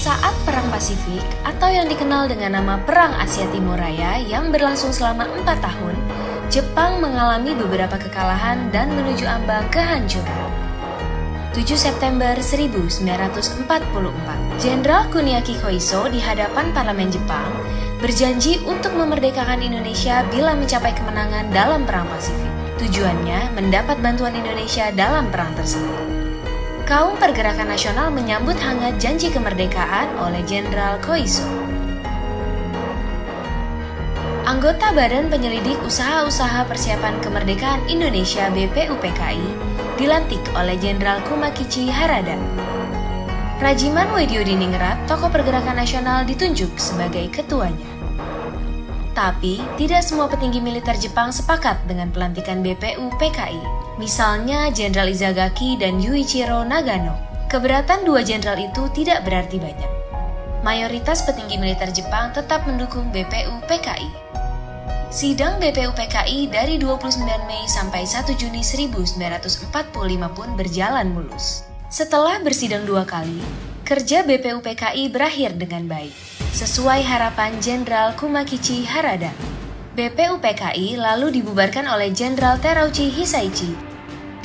Saat Perang Pasifik atau yang dikenal dengan nama Perang Asia Timur Raya yang berlangsung selama 4 tahun, Jepang mengalami beberapa kekalahan dan menuju ambang kehancuran. 7 September 1944, Jenderal Kuniaki Koiso di hadapan parlemen Jepang berjanji untuk memerdekakan Indonesia bila mencapai kemenangan dalam Perang Pasifik. Tujuannya mendapat bantuan Indonesia dalam perang tersebut. Kaum Pergerakan Nasional menyambut hangat janji kemerdekaan oleh Jenderal Koiso. Anggota Badan Penyelidik Usaha-Usaha Persiapan Kemerdekaan Indonesia (BPUPKI) dilantik oleh Jenderal Kumakichi Harada. Rajiman Weddiodiningrat, tokoh Pergerakan Nasional, ditunjuk sebagai ketuanya. Tapi, tidak semua petinggi militer Jepang sepakat dengan pelantikan BPUPKI. Misalnya Jenderal Izagaki dan Yuichiro Nagano. Keberatan dua jenderal itu tidak berarti banyak. Mayoritas petinggi militer Jepang tetap mendukung BPUPKI. Sidang BPUPKI dari 29 Mei sampai 1 Juni 1945 pun berjalan mulus. Setelah bersidang 2 kali, kerja BPUPKI berakhir dengan baik, sesuai harapan Jenderal Kumakichi Harada. BPUPKI lalu dibubarkan oleh Jenderal Terauchi Hisaichi,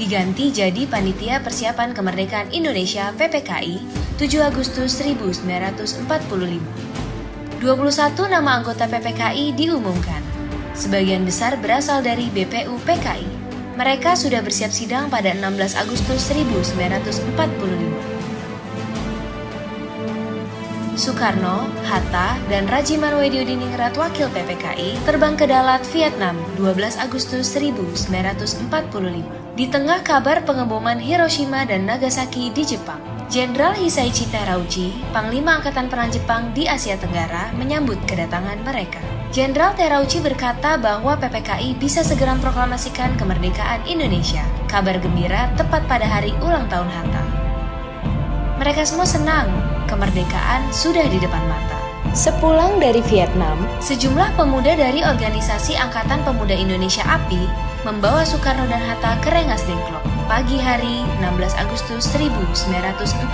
diganti jadi Panitia Persiapan Kemerdekaan Indonesia (PPKI) 7 Agustus 1945. 21 nama anggota PPKI diumumkan. Sebagian besar berasal dari BPUPKI. Mereka sudah bersiap sidang pada 16 Agustus 1945. Soekarno, Hatta, dan Rajiman Weddiodiningrat wakil PPKI terbang ke Dalat, Vietnam 12 Agustus 1945. Di tengah kabar pengeboman Hiroshima dan Nagasaki di Jepang, Jenderal Hisaichi Terauchi, Panglima Angkatan Perang Jepang di Asia Tenggara, menyambut kedatangan mereka. Jenderal Terauchi berkata bahwa PPKI bisa segera memproklamasikan kemerdekaan Indonesia. Kabar gembira tepat pada hari ulang tahun Hatta. Mereka semua senang, kemerdekaan sudah di depan mata. Sepulang dari Vietnam, sejumlah pemuda dari organisasi Angkatan Pemuda Indonesia API membawa Soekarno dan Hatta ke Rengas Dengklok pagi hari 16 Agustus 1945.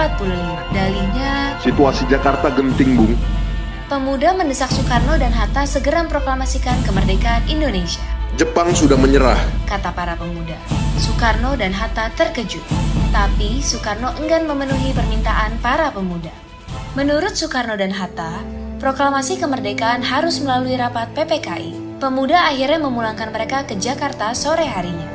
Dalihnya, situasi Jakarta genting, Bung. Pemuda mendesak Soekarno dan Hatta segera memproklamasikan kemerdekaan Indonesia. Jepang sudah menyerah, kata para pemuda. Soekarno dan Hatta terkejut, tapi Soekarno enggan memenuhi permintaan para pemuda. Menurut Soekarno dan Hatta, proklamasi kemerdekaan harus melalui rapat PPKI. Pemuda akhirnya memulangkan mereka ke Jakarta sore harinya.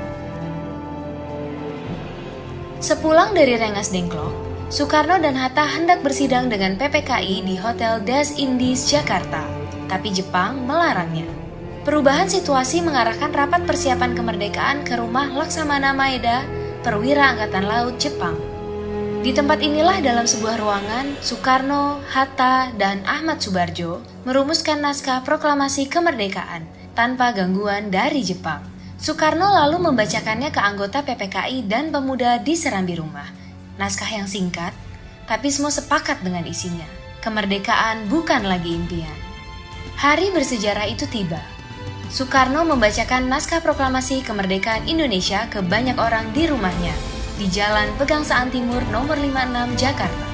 Sepulang dari Rengas Dengklok, Soekarno dan Hatta hendak bersidang dengan PPKI di Hotel Das Indies, Jakarta. Tapi Jepang melarangnya. Perubahan situasi mengarahkan rapat persiapan kemerdekaan ke rumah Laksamana Maeda, perwira Angkatan Laut Jepang. Di tempat inilah dalam sebuah ruangan, Soekarno, Hatta, dan Ahmad Subarjo merumuskan naskah proklamasi kemerdekaan tanpa gangguan dari Jepang. Soekarno lalu membacakannya ke anggota PPKI dan pemuda di serambi rumah. Naskah yang singkat, tapi semua sepakat dengan isinya. Kemerdekaan bukan lagi impian. Hari bersejarah itu tiba. Soekarno membacakan naskah proklamasi kemerdekaan Indonesia ke banyak orang di rumahnya, di Jalan Pegangsaan Timur nomor 56 Jakarta.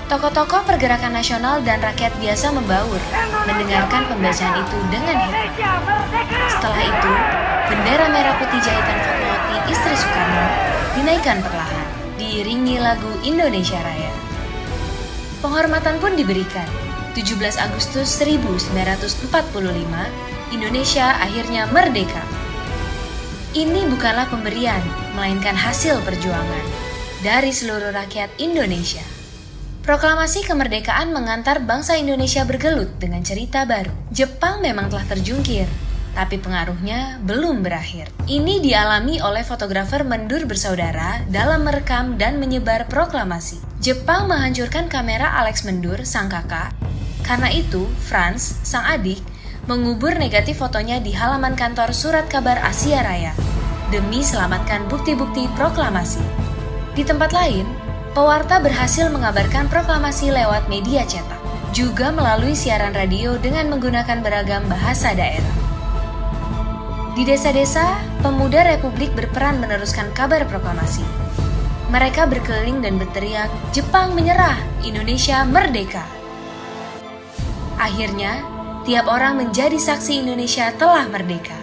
Tokoh-tokoh Pergerakan Nasional dan rakyat biasa membaur, mendengarkan pembacaan itu dengan heran. Setelah itu, bendera merah putih jahitan Fatmawati, istri Soekarno, dinaikkan perlahan, diiringi lagu Indonesia Raya. Penghormatan pun diberikan. 17 Agustus 1945, Indonesia akhirnya merdeka. Ini bukanlah pemberian, melainkan hasil perjuangan dari seluruh rakyat Indonesia. Proklamasi kemerdekaan mengantar bangsa Indonesia bergelut dengan cerita baru. Jepang memang telah terjungkir, tapi pengaruhnya belum berakhir. Ini dialami oleh fotografer Mendur bersaudara dalam merekam dan menyebar proklamasi. Jepang menghancurkan kamera Alex Mendur, sang kakak. Karena itu, Franz, sang adik, mengubur negatif fotonya di halaman kantor Surat Kabar Asia Raya demi selamatkan bukti-bukti proklamasi. Di tempat lain, pewarta berhasil mengabarkan proklamasi lewat media cetak, juga melalui siaran radio dengan menggunakan beragam bahasa daerah. Di desa-desa, pemuda Republik berperan meneruskan kabar proklamasi. Mereka berkeliling dan berteriak, "Jepang menyerah, Indonesia merdeka!" Akhirnya, tiap orang menjadi saksi Indonesia telah merdeka.